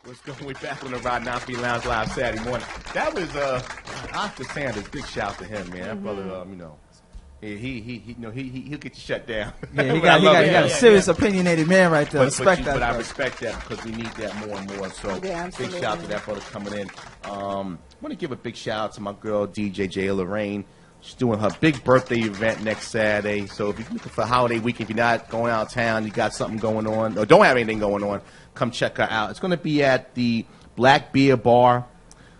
What's going? We're back on the Rod Knopfy Lounge Live Saturday morning. That was Oscar Sanders. Big shout to him, man. That brother, he'll get you shut down. Yeah, he got a serious opinionated man right there. But I respect that because we need that more and more. So big shout out to that brother coming in. I want to give a big shout out to my girl DJ J. Lorraine. She's doing her big birthday event next Saturday. So if you're looking for a holiday week, if you're not going out of town, you got something going on, or don't have anything going on, come check her out. It's going to be at the Black Beer Bar,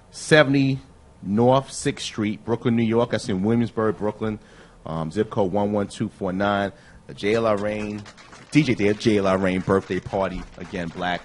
70 North 6th Street, Brooklyn, New York. That's in Williamsburg, Brooklyn. Zip code 11249. JLR Rain, DJ there, JLR Rain birthday party. Again, Black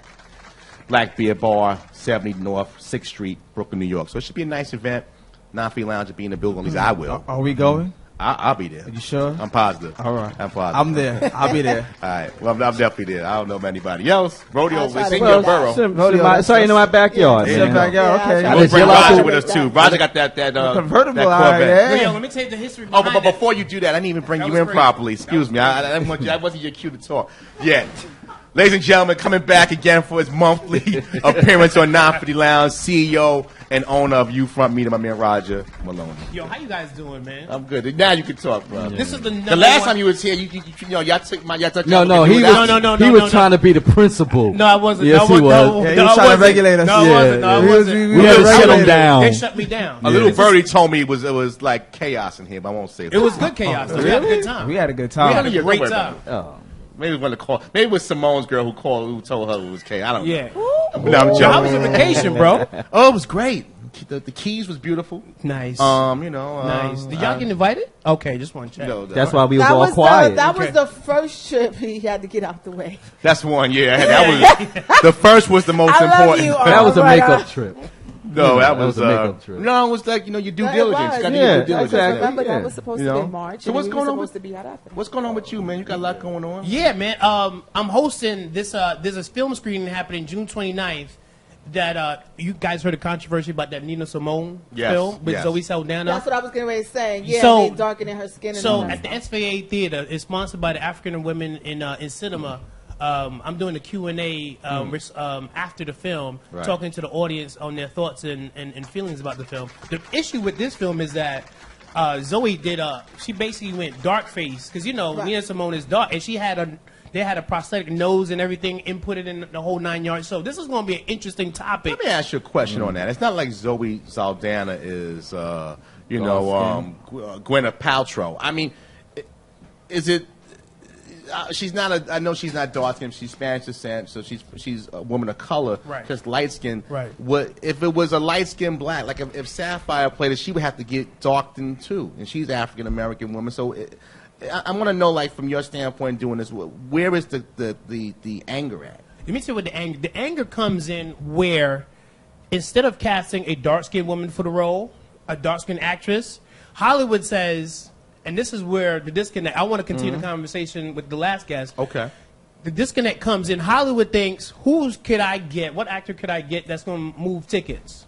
Beer Bar, 70 North 6th Street, Brooklyn, New York. So it should be a nice event. Knopfy Lounge will be in the building. At least I will. Are we going? I'll be there. Are you sure? I'm positive. All right. I'm positive. I'm there. I'll be there. All right. Well, I'm definitely there. I don't know about anybody else. Rodeo was in your borough. Sorry, in my backyard. Your backyard. Okay. We'll bring Roger with us too. Roger got that convertible that Corvette. Yo, let me tell you the history. But before you do that, I didn't even bring you in properly. Excuse me. I wasn't your cue to talk yet. Ladies and gentlemen, coming back again for his monthly appearance on Knopfy Lounge, CEO and owner of U-Front Media, my man Roger Maloney. Yo, how you guys doing, man? I'm good. Now you can talk, bro. This is the last time you was here, y'all took my No, he was trying to be the principal. No, I wasn't. Yes, he was. He was trying to regulate us. No, I wasn't. We had to shut him down. They shut me down. A little birdie told me it was like chaos in here, but I won't say that. It was good chaos. We had a good time. We had a good time. We had a great time. Oh. Maybe it was maybe it was Simone's girl who told her it was chaos. I don't know. Yeah. No, I'm joking. How was your vacation, bro? Oh, it was great. The Keys was beautiful. Nice. Nice. Did y'all get invited? Okay, just want to check. That's why we was all quiet. That was the first trip he had to get out the way. That's one. Yeah, that was the first was the most important. That was a makeup trip. No, that was a makeup trip. No, it was like your due diligence. You got to do your due diligence. Exactly. Remember that was supposed to be in March. So what's going on? What's going on with you, man? You got a lot going on. Yeah, man. I'm hosting this. There's a film screening happening June 29th. That you guys heard the controversy about that Nina Simone film with Zoe Saldana. That's what I was getting ready to say. Yeah, so, they darkening her skin. So at the SVA Theater, it's sponsored by the African Women in Cinema. I'm doing a Q&A after the film, talking to the audience on their thoughts and feelings about the film. The issue with this film is that Zoe she basically went dark face because Nina Simone is dark, and they had a prosthetic nose and everything inputted in the whole 9 yards. So this is going to be an interesting topic. Let me ask you a question on that. It's not like Zoe Saldana is, Gwyneth Paltrow. I mean, is it? She's not. I know she's not dark skinned. She's Spanish descent, so she's a woman of color, just light skinned. Right. What if it was a light skinned black? Like if Sapphire played it, she would have to get darkened too, and she's African American woman. So I want to know, like, from your standpoint, doing this, where is the anger at? Let me tell you what the anger. The anger comes in where instead of casting a dark skinned woman for the role, a dark skinned actress, Hollywood says. And this is where the disconnect. I want to continue the conversation with the last guest. Okay. The disconnect comes in. Hollywood thinks, could I get? What actor could I get that's going to move tickets?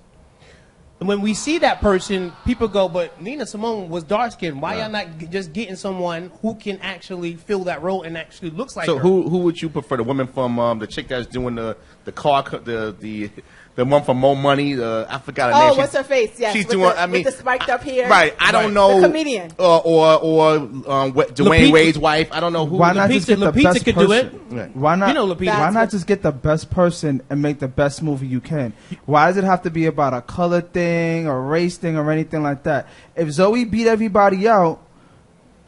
And when we see that person, people go, but Nina Simone was dark skinned. Why y'all not just getting someone who can actually fill that role and actually looks like her? So who would you prefer? The woman from the chick that's doing the car the one from Mo Money, I forgot her name. Oh, what's her face? Yes, she's doing. With the spiked up hair. Right. I don't know. The comedian. Or Dwayne Wade's wife. I don't know who. Why not just get the best person? Do it. Right. Why not? Lupita. Why not just get the best person and make the best movie you can? Why does it have to be about a color thing or race thing or anything like that? If Zoe beat everybody out,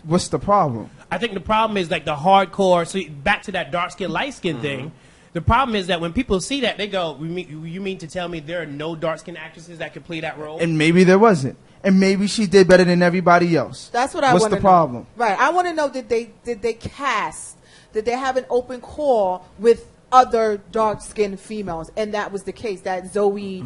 what's the problem? I think the problem is like the hardcore. So back to that dark skin, light skin thing. The problem is that when people see that, they go, you mean to tell me there are no dark-skinned actresses that could play that role? And maybe there wasn't. And maybe she did better than everybody else. That's what I want to know. What's the problem? Right. I want to know, did they cast, did they have an open call with other dark-skinned females? And that was the case, that Zoe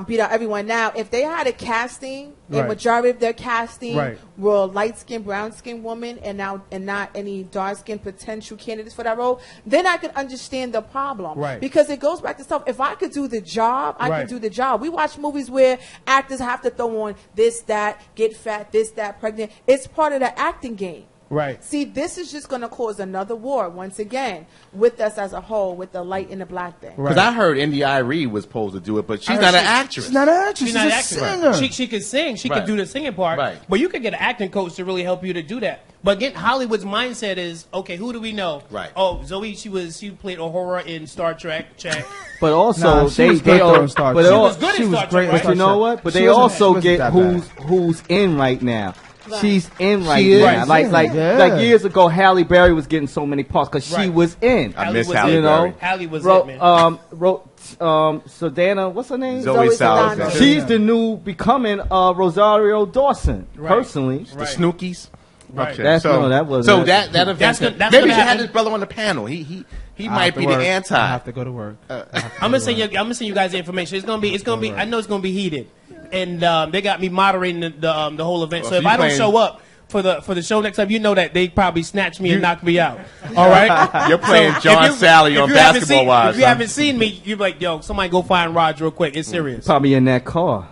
beat out everyone. Now, if they had a casting, the majority of their casting were light-skinned, brown-skinned women, and not any dark-skinned potential candidates for that role, then I could understand the problem. Right. Because it goes back to stuff. If I could do the job, I could do the job. We watch movies where actors have to throw on this, that, get fat, this, that, pregnant. It's part of the acting game. Right. See, this is just going to cause another war once again with us as a whole, with the light and the black thing. Because I heard Indy Iree was supposed to do it, but she's not an actress. She's not an actress. She's not She's a acting. singer. She can sing. She Right. can do the singing part. Right. But you could get an acting coach to really help you to do that. But again, Hollywood's mindset is, okay, who do we know? Right. Oh, Zoe, she played Uhura in Star Trek. Check. But also, she was great though in Star Trek. But She was good in She was Star great Trek. in But you know what? But they also get who's in right now. She's in right She is. now. Right. Like years ago, Halle Berry was getting so many parts because she Right. was in. I miss was Halle it. Berry. Halle was it, man. Saldana, what's her name? Zoe Saldana. Saldana. She's the new becoming Rosario Dawson. Right. Personally, The Snookies. Right. Okay. That's- so no, that wasn't so it. that event. That's maybe gonna you should happen. have this brother on the panel. He I might have to be the work. anti. I have to go to work. I'm gonna send you guys the information. It's gonna be. I know it's gonna be heated, and they got me moderating the whole event. So so if you I don't playing- show up for the show next time, you know that they probably snatch me and knock me out. All right. You're playing So John if you- Sally if on you haven't Basketball seen- Wives. If you huh? haven't seen me, you're like, yo, somebody go find Roger real quick. It's serious. probably in that car.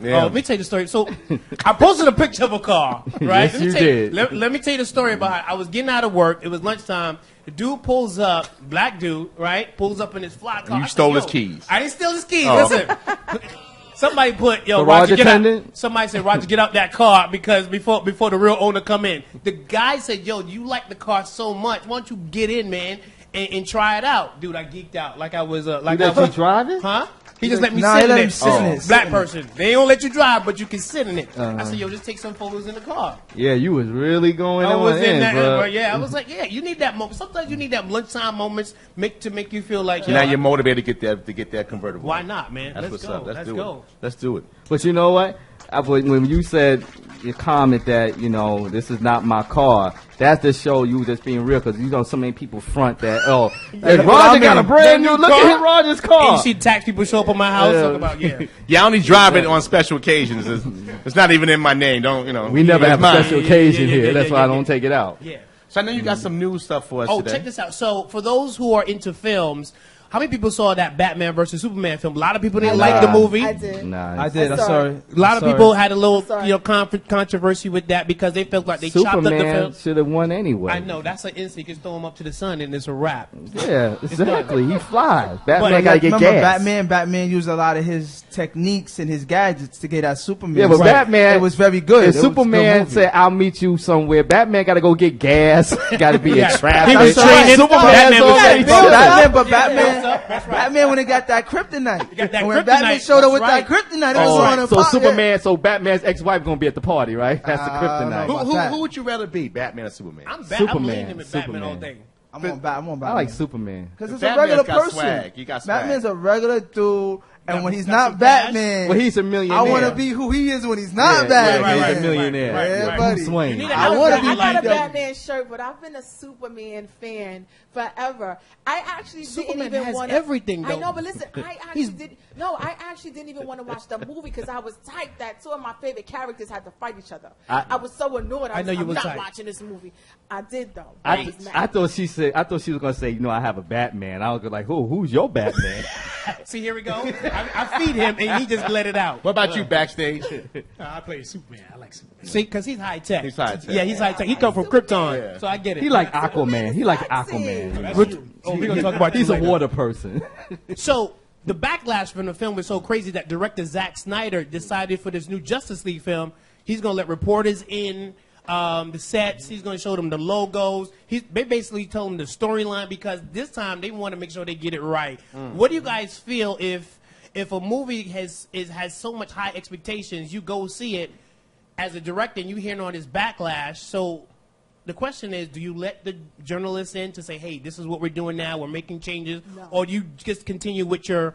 Yeah. Let me tell you the story. So, I posted a picture of a car, right? Yes, you did. Let me tell you the story about it. I was getting out of work. It was lunchtime. The dude pulls up, black dude, right? Pulls up in his fly car. You I said, stole "Yo." his keys. I didn't steal his keys. Oh. Listen. Somebody put, yo, The Roger, Roger get out. attendant? Somebody said, Roger, get out that car because before the real owner come in. The guy said, yo, you like the car so much. Why don't you get in, man, and try it out? Dude, I geeked out. Like I was, like You I let was. you drive it? Huh? He just let me Nah, sit he in let it. him sit in it, sit Black in it. person. They don't let you drive, but you can sit in it. I said, yo, just take some photos in the car. Yeah, you was really going I on was in in, that, bro. but yeah, I was like, yeah, you need that moment. Sometimes you need that lunchtime moments to make you feel like, yo, Now you're motivated to get that convertible. why not, man? That's Let's what's go. up. Let's do go. it. Let's do it. But you know what? When you said your comment that, you know, this is not my car, that's to show you just being real because you know so many people front that, oh, hey, Roger got a brand new, look at Roger's And car. you see tax people show up at my house talking about, yeah. Yeah, I only drive it on special occasions. It's not even in my name. Don't you know? We never it's have a mine. special occasion yeah, here. yeah, That's yeah, why I yeah. don't take it out. Yeah. So I know you got some new stuff for us Oh, today. check this out. So, for those who are into films, how many people saw that Batman versus Superman film? A lot of people didn't like the movie. I did. Nah, I did. I'm Sorry. sorry. A lot of Sorry. people had a little, Sorry. controversy with that because they felt like they chopped up the Superman film. should have won anyway. I know that's an instinct. Just throw him up to the sun and it's a wrap. Yeah, exactly. He flies. Batman But- gotta get Remember, gas. Batman used a lot of his techniques and his gadgets to get at Superman. Yeah, but So Batman, it was very good. If It was a good Superman movie. said, "I'll meet you somewhere," Batman got to go get gas. Got to be in Yeah. traffic. He was That's right. training. Superman's Batman was already training. done. Batman, Batman when he got that kryptonite. got that And when kryptonite, Batman showed up with that's that kryptonite, it was Oh, on a so pop- Superman, so Batman's ex-wife gonna be at the party, right? That's the I don't know kryptonite. about that. Who would you rather be, Batman or Superman? I'm Superman. leaning him in Batman all Superman. day. I'm on Batman. I like Superman. Because it's Batman's a regular got person. swag. He got swag. Batman's a regular dude, and Got- when he's got not some cash. Batman, Well, he's a millionaire. I want to be who he is when he's not Yeah, Batman. yeah, right, he's a millionaire. right, Yeah, right. buddy. Bruce Wayne. You need a I house wanna that be you I got like a that. Batman shirt, but I've been a Superman fan forever. I actually Superman didn't even has want everything, I though. know, but listen, I actually didn't even want to watch the movie because I was tight that two of my favorite characters had to fight each other. I was so annoyed. I know you I'm was not tight. watching this movie. I did though. I I thought she was gonna say, you know, I have a Batman. I was like, who's your Batman? See, here we go. I feed him and he just let it out. What about you backstage? I play Superman. I like Superman. See, because he's high tech. He's high tech. Yeah, he's high tech. He come from Krypton, Yeah. so I get it. He like Aquaman. He like Sexy. Aquaman. We're gonna talk about He's this a later. water person. So the backlash from the film was so crazy that director Zack Snyder decided for this new Justice League film, he's going to let reporters in the sets. He's going to show them the logos. They basically told them the storyline because this time they want to make sure they get it right. What do you guys feel if a movie has so much high expectations, you go see it as a director and you hear all this backlash? So the question is, do you let the journalists in to say, "Hey, this is what we're doing now. We're making changes," or do you just continue with your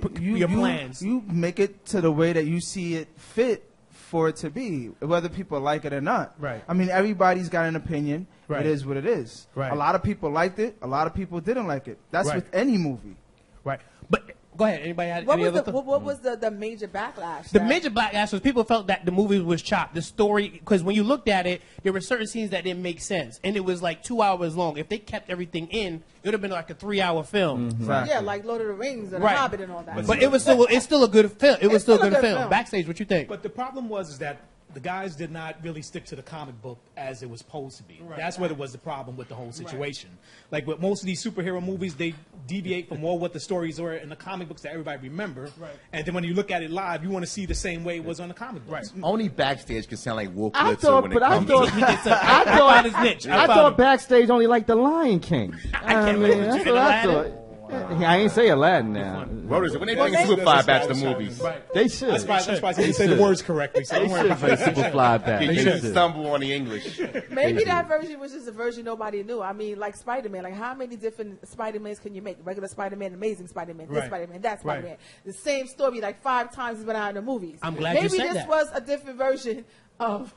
plans? You make it to the way that you see it fit for it to be, whether people like it or not. Right. I mean, everybody's got an opinion. Right. It is what it is. Right. A lot of people liked it. A lot of people didn't like it. That's Right. with any movie. Right. But go ahead. Anybody had What any was other the thoughts? what was the major backlash? The that- major backlash was people felt that the movie was chopped. The story, because when you looked at it, there were certain scenes that didn't make sense, and it was like 2 hours long. If they kept everything in, it would have been like a 3-hour film. Exactly. Yeah, like Lord of the Rings and Right. The Hobbit and all that. But it's still a good film. It was still a good film. film. Backstage, what you think? But the problem was is that the guys did not really stick to the comic book as it was supposed to be. Right. That's what was the problem with the whole situation. Right. Like with most of these superhero movies, they deviate from what the stories were in the comic books that everybody remember. Right. And then when you look at it live, you want to see the same way it was on the comic books. Right. Only backstage can sound like Wolf I Blitzer thought, when but it I comes thought, to I thought backstage only like the Lion King. I can't believe that's you what I Aladdin? thought. I ain't say Aladdin now. When they bring Superfly back to the movies, they should. That's why they say the words correctly. So They should bring Superfly back. you should stumble on the English. Maybe that version was just a version nobody knew. I mean, like Spider-Man. Like, how many different Spider-Mans can you make? Regular Spider-Man, Amazing Spider-Man, this Spider-Man, that Spider-Man. The same story like 5 times has been out in the movies. I'm glad maybe you said this that. was a different version of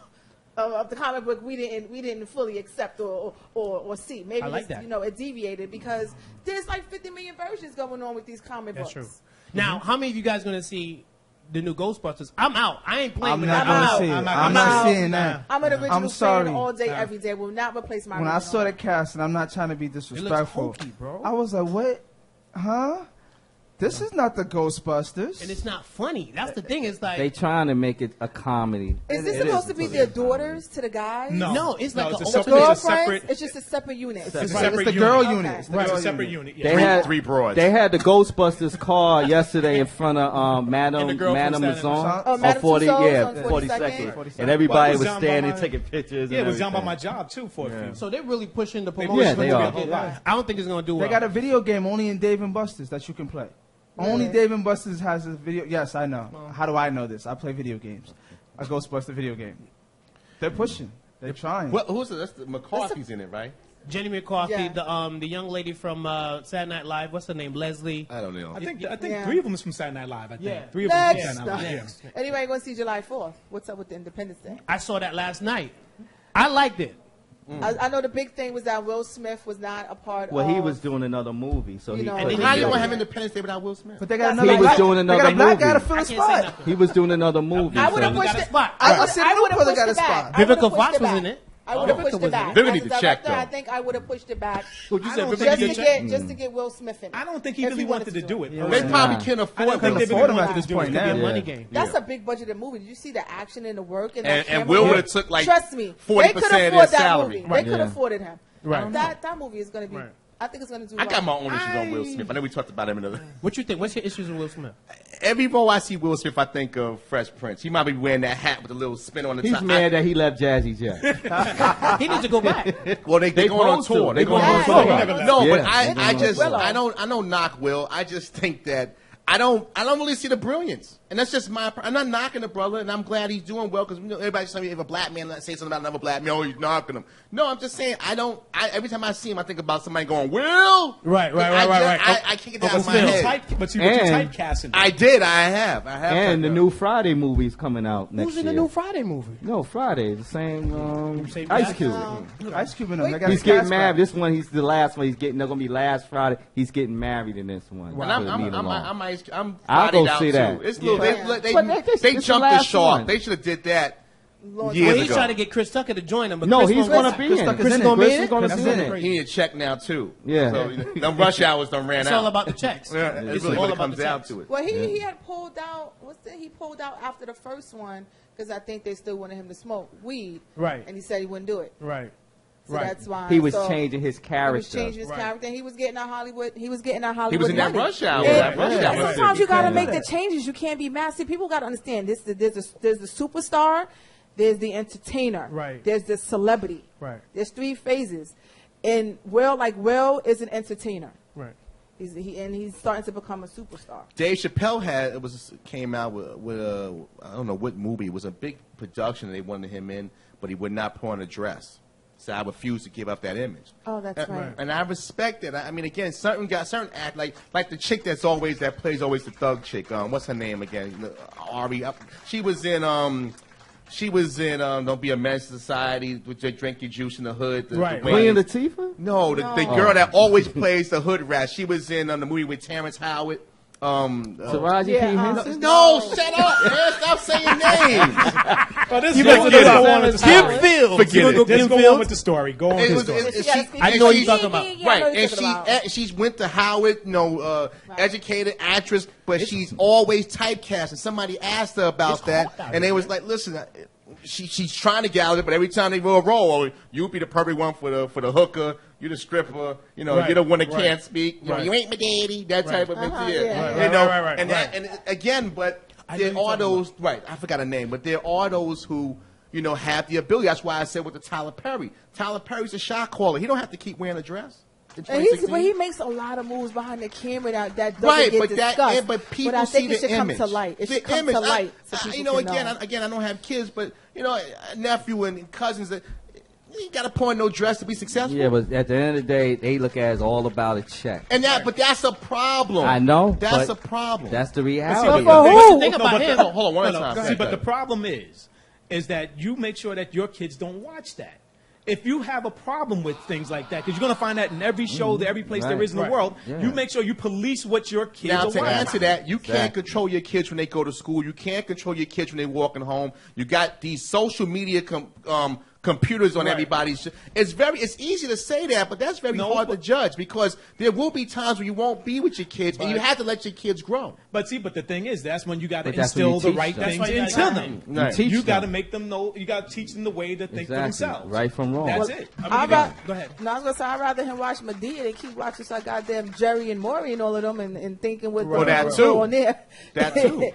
the comic book we didn't fully accept or see. Maybe like that. it deviated because there's like 50 million versions going on with these comic books. True. Now, how many of you guys going to see the new Ghostbusters? I'm out. I ain't playing I'm with not that. going to see it. I'm not seeing that. I'm an original I'm sorry. fan all day, every day. Will not replace my When I original. saw the cast, and I'm not trying to be disrespectful, hokey, bro. I was like, what? Huh? This is not the Ghostbusters. And it's not funny. That's the thing. It's like They trying to make it a comedy. Is this supposed to be their daughters to the guys? No, it's like it's a a ultimate. Girlfriends? separate. It's just a separate unit. It's a It's separate the unit. girl Okay. unit. It's the Right, girl it's a separate unit. unit. Yeah. They had three broads. They had the Ghostbusters car yesterday in front of And Madame the girl from Madame Staten Maison Island. Oh, Madame Tussauds on 42nd, 42nd. and everybody Well, it was down by standing my- taking pictures. Yeah, it and was down by everything. my job too for a few. So they're really pushing the They promotion. Yeah, they are. I don't think it's going to do well. They got a video game only in Dave and Buster's that you can play. Only Dave and Buster's has a video. Yes, I know. How do I know this? I play video games. A Ghostbuster video game. They're pushing. They're trying. Well, who's it? That's McCarthy's in it, right? Jenny McCarthy, Yeah. the young lady from Saturday Night Live. What's her name? Leslie. I don't know. I think Yeah. 3 of them is from Saturday Night Live. I think Yeah. 3 of them Next. from Saturday Night Live. Yeah. Anybody going to see July 4th? What's up with the Independence Day? I saw that last night. I liked it. I know the big thing was that Will Smith was not a part Well, of. he was doing another movie, so You he. know, couldn't and How then you do want it. to have Independence Day without Will Smith? But they got He another. was black- doing they another got a black movie. guy to fill I a can't say spot. nothing. He was doing another movie. I would have so- pushed got a it. spot. I I would say would Newport have pushed got a it back. spot. I would've Vivica pushed Fox it was back. in it. I would have Vivica pushed was it in back. it. Vivica As need a to check, director, I though. think I would have pushed it back. What you said, Just Vivica to need to get Will Smith in. I don't think he If really he wanted to do it. Yeah. They personally. probably Nah. can't I afford don't think Will they Smith. afford him really at wanted this to do it. point It could be a now. money Yeah. game. That's a big budgeted movie. Did you see the action and the work and And camera Will work? would have took like Trust me, 40% they of could their afford that salary. movie. Right. They could Yeah. have afforded him. Right. That movie is going to be. Right. I think it's going to do. I got well. my own issues on Will Smith. I know we talked about him in the. What you think? What's your issues with Will Smith? Every role I see Will Smith, I think of Fresh Prince. He might be wearing that hat with a little spin on the He's top. mad that he left Jazzy Jeff. He needs to go back. Well, they going on supposed to. tour. They going on Yeah. tour. Yeah. Never left. No, Yeah. but I They just going on tour. I don't knock Will. I just think that I don't really see the brilliance, and that's just my. I'm not knocking the brother, and I'm glad he's doing well because everybody's telling me if a black man say something about another black man, oh, he's knocking him. No, I'm just saying I don't. Every time I see him, I think about somebody going Will. Right. I can't get that out of my head. But you And- typecasting. I did. I have. And the new Friday movie's coming out next Who's in year. the new Friday movie? No, Friday, the same Same Ice guy? Cube. Ice Cube and them. They got He's a getting cast married. back. This one, he's the last one. They're gonna be last Friday. He's getting married in this one. And So I'm leave it alone. I'll I'll go go see that. It's little, Yeah. they But this they is the jumped the last shark. one. They should have did that Long years Well, time. he's ago. trying to get Chris Tucker to join him. But No, Chris he's won't- gonna be Chris in. Tucker's Chris in gonna it. be Chris in is it? gonna That's be in in it. He need a check now too. Yeah. So them rush hours done ran It's out. all about the checks. Yeah, It's it's really all when it about comes the down checks. to it. Well, he had pulled out. He pulled out after the first one because I think they still wanted him to smoke weed. Right. And he said he wouldn't do it. Right. So that's why He was so changing his He was character. changing his Right. character. And he was getting our Hollywood. He was getting our Hollywood. He was in that money. rush hour. And That rush hour. sometimes you got to Yeah. make the changes. You can't be mad. See, people got to understand this. There's the superstar. There's the entertainer. Right. There's the celebrity. Right. There's 3 phases. And Will is an entertainer. Right. He's starting to become a superstar. Dave Chappelle came out with a I don't know what movie. It was a big production. They wanted him in, but he would not put on a dress. So I refused to give up that image. Oh, that's right. And I respect it. I mean, again, certain act like the chick that plays always the thug chick. What's her name again? Ari. She was in Don't Be a Menace to Society with your drink your juice in the hood. Right. Queen Latifah? No, the girl that always plays the hood rat. She was in the movie with Terrence Howard. Taraji P. Henson? No, shut up, man. Stop saying names. Oh, this You let's better go stop. on with the Kim story. Fields. Forget You it. gonna go Let's Kim go on Fields? with the story. Go on It with the was- story. it- gotta she- speak- I know what you're talking about. I know Right, what you're and talking about. she's went to Howard, educated actress, but she's always typecast. And somebody asked her about that, and they was like, "Listen, she's trying to get out of it, but every time they roll, you be the perfect one for the hooker. You the stripper, you know, you're the one that can't speak. You know, you ain't my daddy. That type of material. You know, and again, but there are those. Right, I forgot a name, but there are those who, you know, have the ability. That's why I said with the Tyler Perry. Tyler Perry's a shot caller. He don't have to keep wearing a dress. And he makes a lot of moves behind the camera that doesn't get discussed. But people but I think see it should the come image. to light. It should come to light. So people you know, can again, I don't have kids, but you know, nephew and cousins that. You ain't got to put on no dress to be successful. Yeah, but at the end of the day, they look at it as all about a check. And but that's a problem. I know. That's a problem. That's the reality. But for who? Think about him. Hold on, one time. See, but the problem is that you make sure that your kids don't watch that. If you have a problem with things like that, because you're going to find that in every show, every place there is in the world, you make sure you police what your kids are watching. Now, to answer that, you can't control your kids when they go to school. You can't control your kids when they're walking home. You got these social media computers on everybody's. It's easy to say that, but that's very hard to judge because there will be times when you won't be with your kids, and you have to let your kids grow. But the thing is, that's when you got to instill the right things into them. You got to make them know. You got to teach them the way to think for themselves. Right from wrong. That's it. Go ahead. No, I was gonna say I'd rather him watch Madea than keep watching some goddamn Jerry and Maury and all of them and thinking what that too. On there. That too.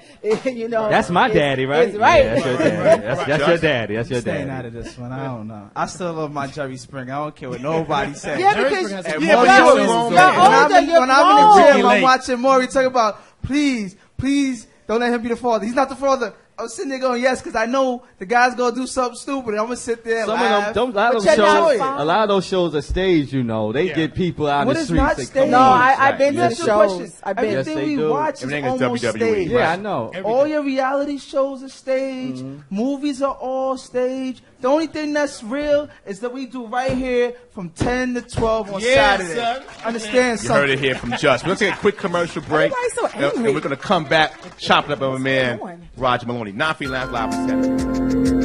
You know, that's my daddy, right? It's right. Yeah, that's your daddy. That's your daddy. That's your Staying daddy. out of this one. I don't know. I still love my Jerry Springer. I don't care what nobody says. Yeah, because when you're older, I'm in the gym, grown. I'm watching Maury talk about, please, don't let him be the father. He's not the father. I was sitting there going, yes, because I know the guy's going to do something stupid. And I'm going to sit there and laugh. A lot of those shows are staged, you know. They get people out in the streets. Not staged? No, I've been to shows. Everything we watch is almost staged. Yeah, I know. All your reality shows are staged. Movies are all staged. The only thing that's real is that we do right here from 10 to 12 on Saturday. Son. Understand You something. heard it here from Just. We're going to take a quick commercial break. Everybody's so angry. And we're going to come back, chop it up with my man, going on? Roger Maloney. Not Free Live Live.